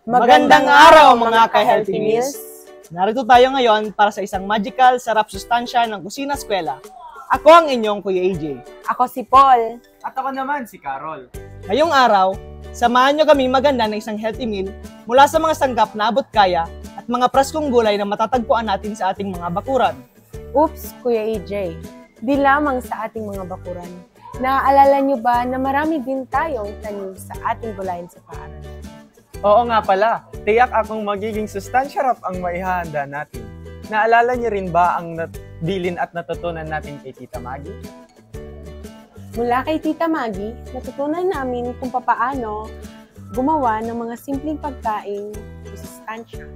Magandang araw mga ka-Healthy Meals! Narito tayo ngayon para sa isang magical, sarap sustansya ng Kusina Eskwela. Ako ang inyong Kuya AJ. Ako si Paul. At ako naman si Carol. Ngayong araw, samahan nyo kami maganda ng isang healthy meal mula sa mga sanggap na abot kaya at mga praskong gulay na matatagpuan natin sa ating mga bakuran. Oops, Kuya AJ. Di lamang sa ating mga bakuran. Naaalala nyo ba na marami din tayong tanim sa ating gulayan sa paaralan? Oo nga pala, tiyak akong magiging sustansya ang maihahanda natin. Naalala niyo rin ba ang bilin at natutunan natin kay Tita Maggie? Mula kay Tita Maggie, natutunan namin kung papaano gumawa ng mga simpleng pagkain sustansya.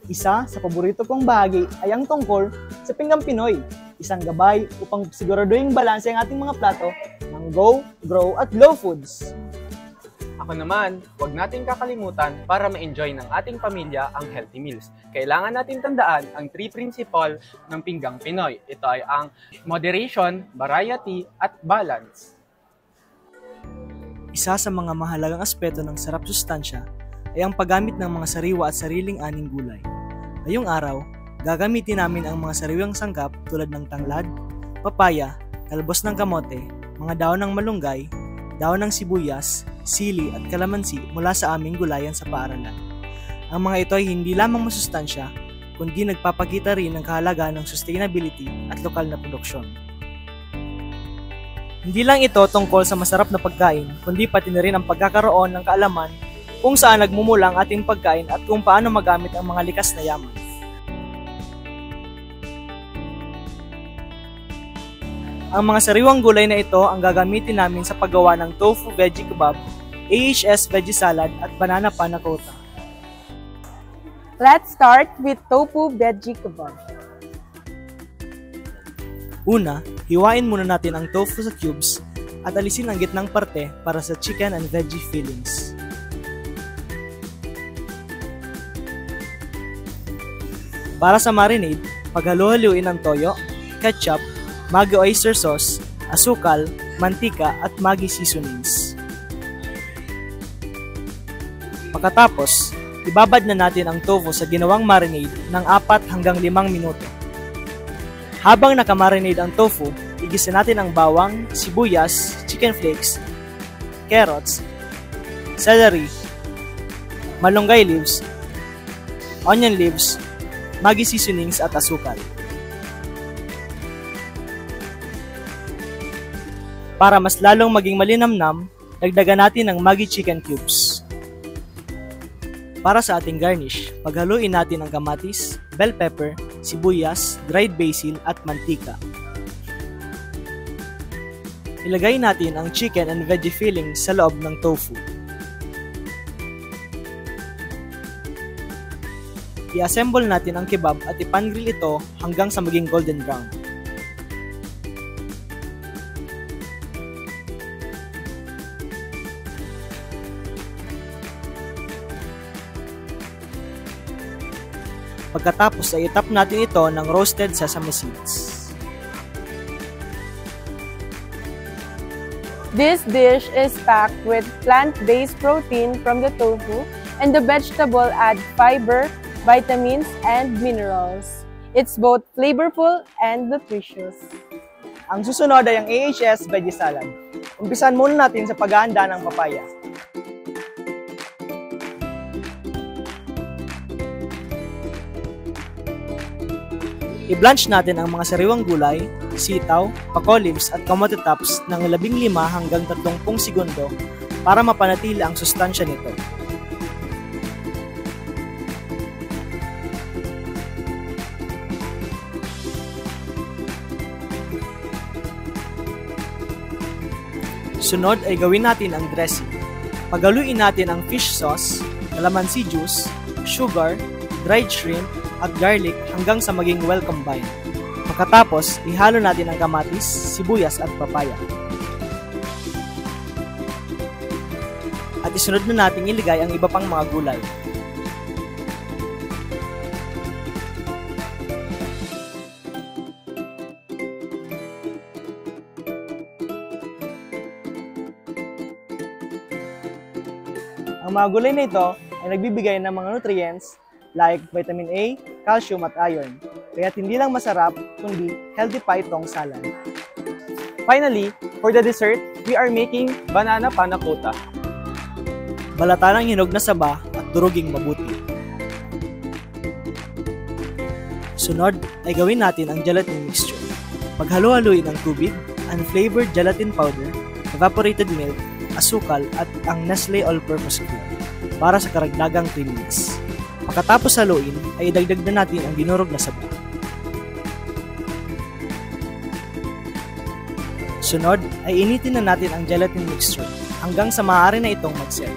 Isa sa paborito kong bahagi ay ang tungkol sa pinggang Pinoy, isang gabay upang siguraduhin balanse ang ating mga plato ng go, grow at glow foods. Ako naman, huwag nating kakalimutan para ma-enjoy ng ating pamilya ang healthy meals. Kailangan natin tandaan ang 3 principle ng pinggang Pinoy. Ito ay ang moderation, variety, at balance. Isa sa mga mahalagang aspeto ng sarap sustansya ay ang paggamit ng mga sariwa at sariling aning gulay. Ngayong araw, gagamitin namin ang mga sariwang sangkap tulad ng tanglad, papaya, talbos ng kamote, mga daon ng malunggay, daon ng sibuyas, sili at kalamansi mula sa aming gulayan sa paaralan. Ang mga ito ay hindi lamang masustansya, kundi nagpapakita rin ng kahalagaan ng sustainability at lokal na produksyon. Hindi lang ito tungkol sa masarap na pagkain, kundi pati na rin ang pagkakaroon ng kaalaman kung saan nagmumula ang ating pagkain at kung paano magamit ang mga likas na yaman. Ang mga sariwang gulay na ito ang gagamitin namin sa paggawa ng tofu veggie kebab, AHS veggie salad at banana panna cotta. Let's start with tofu veggie kebab. Una, hiwain muna natin ang tofu sa cubes at alisin ang gitnang parte para sa chicken and veggie fillings. Para sa marinade, paghalo-haluin ang toyo, ketchup, Maggi oyster sauce, asukal, mantika at Maggi seasonings. Pagkatapos, ibabad na natin ang tofu sa ginawang marinade ng 4 hanggang 5 minuto. Habang nakamarinade ang tofu, igisa natin ang bawang, sibuyas, chicken flakes, carrots, celery, malunggay leaves, onion leaves, Maggi seasonings at asukal. Para mas lalong maging malinamnam, dagdagan natin ng Maggi chicken cubes. Para sa ating garnish, paghaluin natin ang kamatis, bell pepper, sibuyas, dried basil at mantika. Ilagay natin ang chicken and veggie filling sa loob ng tofu. I-assemble natin ang kebab at ipan-grill ito hanggang sa maging golden brown. Pagkatapos ay itap natin ito ng roasted sesame seeds. This dish is packed with plant-based protein from the tofu, and the vegetable add fiber, vitamins, and minerals. It's both flavorful and nutritious. Ang susunod ay ang AHS veggie salad. Umpisan muna natin sa paghahanda ng papaya. I-blanch natin ang mga sariwang gulay, sitaw, pako leaves at kamote tops ng 15 hanggang 30 segundo para mapanatili ang sustansya nito. Sunod ay gawin natin ang dressing. Paghaluin natin ang fish sauce, calamansi juice, sugar, dried shrimp, at garlic hanggang sa maging well combined. Pagkatapos, ihalo natin ang kamatis, sibuyas at papaya. At isunod na natin iligay ang iba pang mga gulay. Ang mga gulay na ito ay nagbibigay ng mga nutrients like vitamin A, calcium at iron. Kaya hindi lang masarap, kundi healthy pa itong salad. Finally, for the dessert, we are making banana panna cotta. Balata ng hinog na saba at duruging mabuti. Sunod ay gawin natin ang gelatin mixture. Paghalo-haluin ang tubig, unflavored gelatin powder, evaporated milk, asukal at ang Nestle All-Purpose Cream para sa karagdagang creaminess. Pagkatapos haluin ay idagdag na natin ang dinurog na saba. Sunod ay initin na natin ang gelatin mixture hanggang sa maaari na itong mag-set.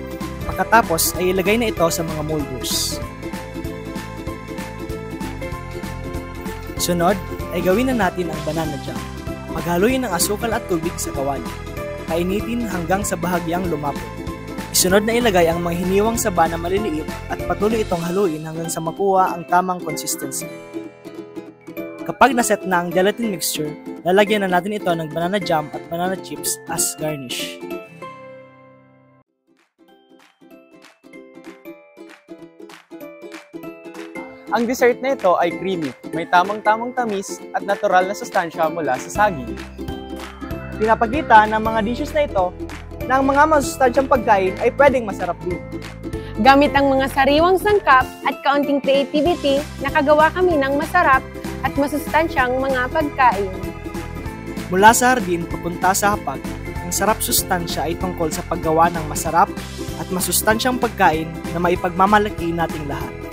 Pagkatapos ay ilagay na ito sa mga molders. Sunod ay gawin na natin ang banana jam. Maghaluin ang asukal at tubig sa kawali. Kainitin hanggang sa bahagyang lumapot. Isunod na ilagay ang mga hiniwang saba na maliliit at patuloy itong haluin hanggang sa makuha ang tamang consistency. Kapag naset na ang gelatin mixture, lalagyan na natin ito ng banana jam at banana chips as garnish. Ang dessert na ito ay creamy, may tamang-tamang tamis at natural na sustansya mula sa saging. Pinapakita ng mga dishes na ito na ang mga masustansyang pagkain ay pwedeng masarap din. Gamit ang mga sariwang sangkap at kaunting creativity, nakagawa kami ng masarap at masustansyang mga pagkain. Mula sa hardin papunta sa hapag, ang sarap sustansya ay tungkol sa paggawa ng masarap at masustansyang pagkain na maipagmamalaki nating lahat.